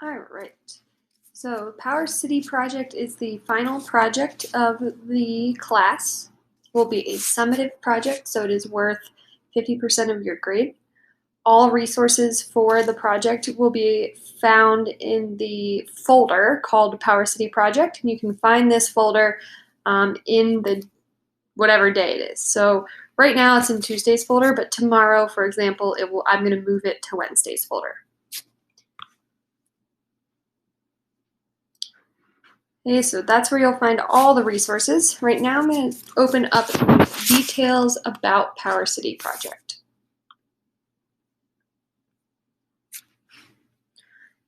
All right. So Power City project is the final project of the class. It will be a summative project, so it is worth 50% of your grade. All resources for the project will be found in the folder called Power City Project, and you can find this folder in the whatever day it is. So right now it's in Tuesday's folder, but tomorrow, for example, I'm going to move it to Wednesday's folder. Okay, so that's where you'll find all the resources. Right now I'm going to open up details about Power City Project.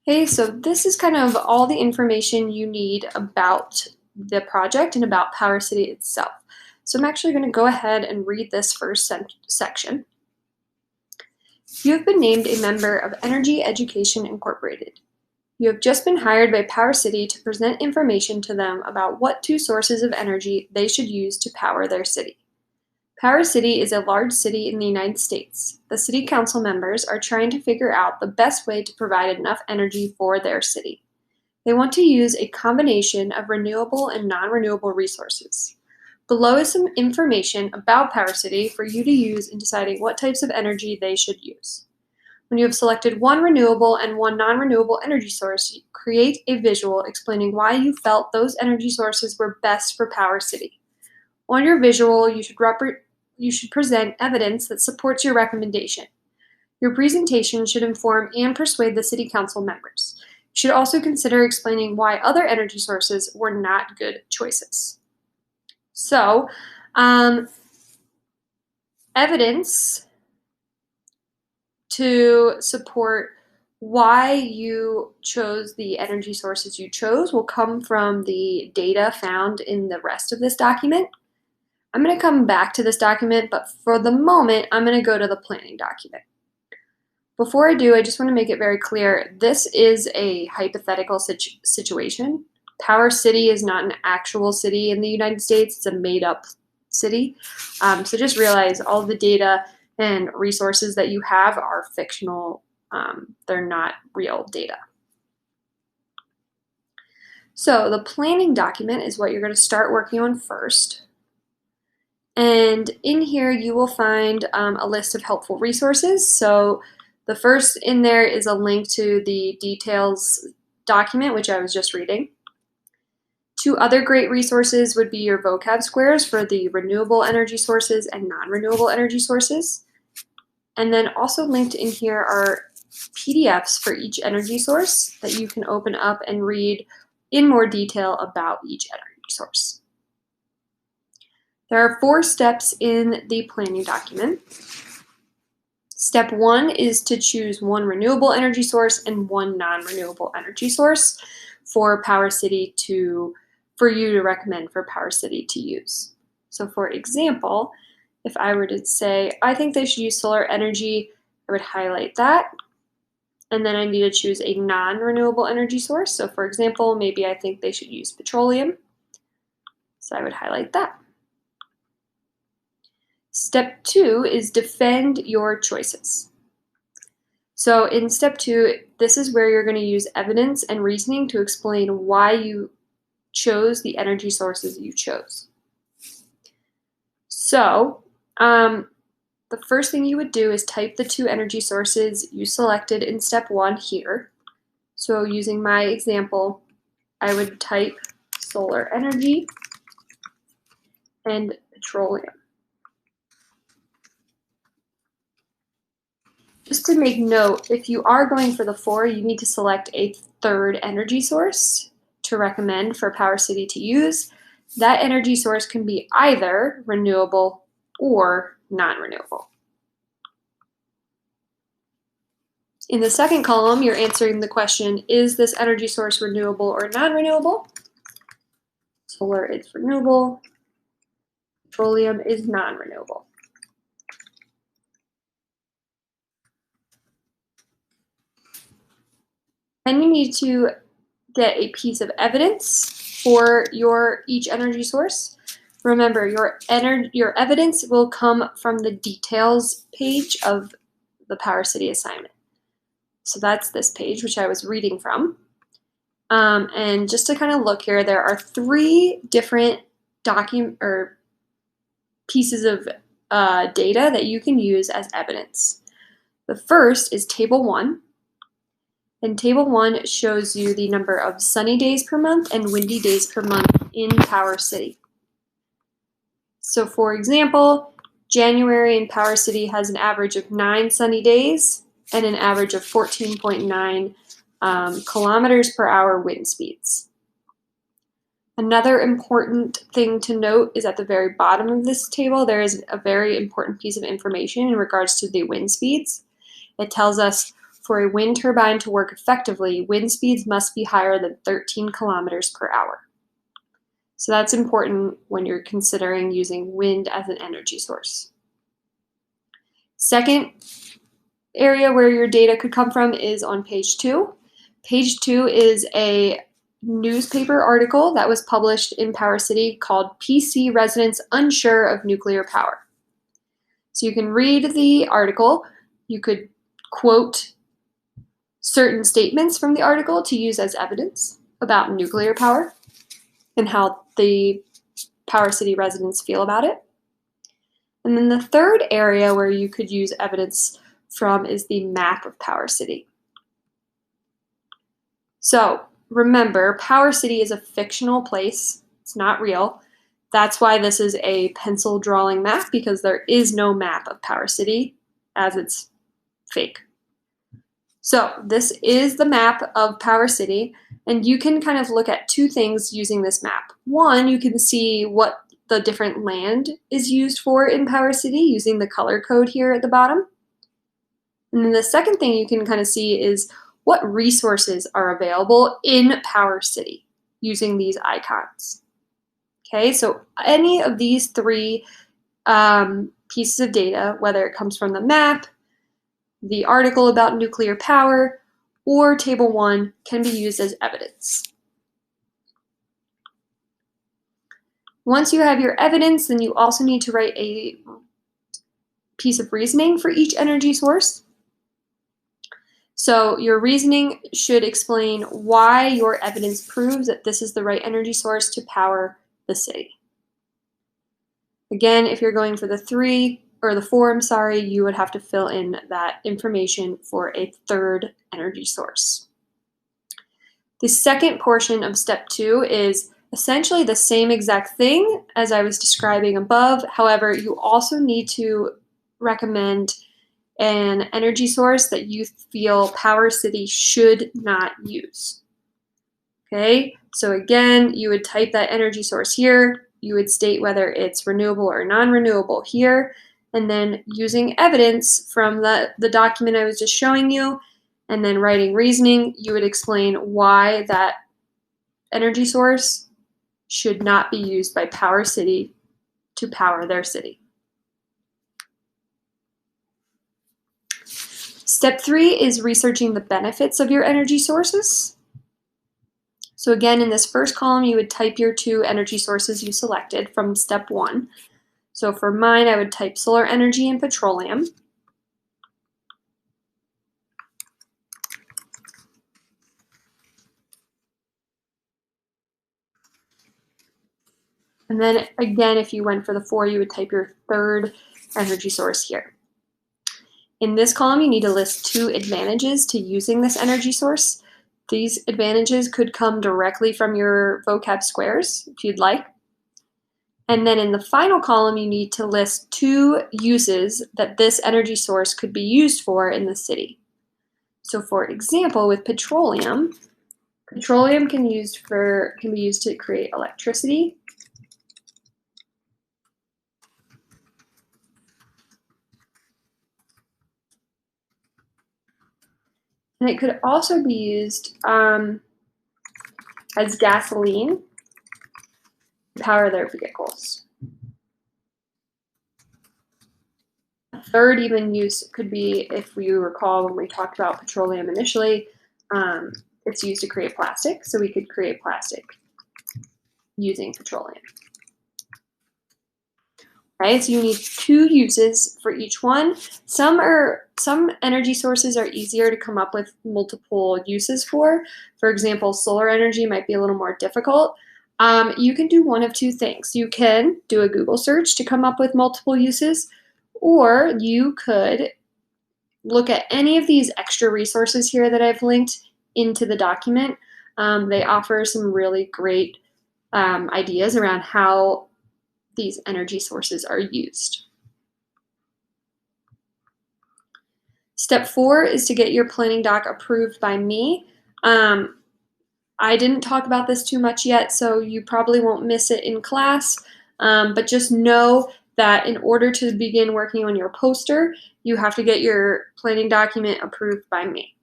Okay, so this is kind of all the information you need about the project and about Power City itself. So I'm actually going to go ahead and read this first section. You have been named a member of Energy Education Incorporated. You have just been hired by Power City to present information to them about what two sources of energy they should use to power their city. Power City is a large city in the United States. The city council members are trying to figure out the best way to provide enough energy for their city. They want to use a combination of renewable and non-renewable resources. Below is some information about Power City for you to use in deciding what types of energy they should use. When you have selected one renewable and one non-renewable energy source, create a visual explaining why you felt those energy sources were best for Power City. On your visual, you should present evidence that supports your recommendation. Your presentation should inform and persuade the City Council members. You should also consider explaining why other energy sources were not good choices. So, evidence to support why you chose the energy sources you chose will come from the data found in the rest of this document. I'm going to come back to this document, but for the moment, I'm going to go to the planning document. Before I do, I just want to make it very clear, this is a hypothetical situation. Power City is not an actual city in the United States, it's a made-up city. So just realize all the data and resources that you have are fictional. They're not real data. So the planning document is what you're going to start working on first. And in here you will find a list of helpful resources. So the first in there is a link to the details document, which I was just reading. Two other great resources would be your vocab squares for the renewable energy sources and non-renewable energy sources. And then also linked in here are PDFs for each energy source that you can open up and read in more detail about each energy source. There are 4 steps in the planning document. Step 1 is to choose one renewable energy source and one non-renewable energy source for you to recommend for Power City to use. So for example, if I were to say, I think they should use solar energy, I would highlight that. And then I need to choose a non-renewable energy source. So for example, maybe I think they should use petroleum. So I would highlight that. Step 2 is defend your choices. So in step 2, this is where you're going to use evidence and reasoning to explain why you chose the energy sources you chose. So the first thing you would do is type the 2 energy sources you selected in step 1 here. So using my example, I would type solar energy and petroleum. Just to make note, if you are going for the 4, you need to select a 3rd energy source to recommend for Power City to use. That energy source can be either renewable or non-renewable. In the second column, you're answering the question, is this energy source renewable or non-renewable? Solar is renewable, petroleum is non-renewable. Then you need to get a piece of evidence for each energy source. Remember, your evidence will come from the details page of the Power City assignment. So that's this page, which I was reading from. And just to kind of look here, there are 3 different pieces of data that you can use as evidence. The first is Table 1. And Table 1 shows you the number of sunny days per month and windy days per month in Power City. So for example, January in Power City has an average of 9 sunny days and an average of 14.9 kilometers per hour wind speeds. Another important thing to note is at the very bottom of this table, there is a very important piece of information in regards to the wind speeds. It tells us for a wind turbine to work effectively, wind speeds must be higher than 13 kilometers per hour. So that's important when you're considering using wind as an energy source. Second area where your data could come from is on page 2. Page 2 is a newspaper article that was published in Power City called PC Residents Unsure of Nuclear Power. So you can read the article. You could quote certain statements from the article to use as evidence about nuclear power and how the Power City residents feel about it. And then the third area where you could use evidence from is the map of Power City. So remember, Power City is a fictional place. It's not real. That's why this is a pencil drawing map, because there is no map of Power City, as it's fake. So this is the map of Power City, and you can kind of look at 2 things using this map. One, you can see what the different land is used for in Power City using the color code here at the bottom. And then the second thing you can kind of see is what resources are available in Power City using these icons. Okay, so any of these 3 pieces of data, whether it comes from the map, the article about nuclear power, or Table 1, can be used as evidence. Once you have your evidence, then you also need to write a piece of reasoning for each energy source. So your reasoning should explain why your evidence proves that this is the right energy source to power the city. Again, if you're going for the 4, you would have to fill in that information for a third energy source. The second portion of step 2 is essentially the same exact thing as I was describing above. However, you also need to recommend an energy source that you feel Power City should not use. Okay, so again, you would type that energy source here. You would state whether it's renewable or non-renewable here. And then using evidence from the document I was just showing you, and then writing reasoning, you would explain why that energy source should not be used by Power City to power their city. Step 3 is researching the benefits of your energy sources. So again, in this first column, you would type your 2 energy sources you selected from step 1. So for mine, I would type solar energy and petroleum. And then again, if you went for the 4, you would type your third energy source here. In this column, you need to list 2 advantages to using this energy source. These advantages could come directly from your vocab squares, if you'd like. And then in the final column, you need to list 2 uses that this energy source could be used for in the city. So for example, with petroleum can be used to create electricity. And it could also be used as gasoline to power their vehicles. A third even use could be, if you recall when we talked about petroleum initially, it's used to create plastic, so we could create plastic using petroleum. Okay, so you need 2 uses for each one. Some energy sources are easier to come up with multiple uses for. For example, solar energy might be a little more difficult. You can do one of 2 things. You can do a Google search to come up with multiple uses, or you could look at any of these extra resources here that I've linked into the document. They offer some really great ideas around how these energy sources are used. Step 4 is to get your planning doc approved by me. I didn't talk about this too much yet, so you probably won't miss it in class, but just know that in order to begin working on your poster, you have to get your planning document approved by me.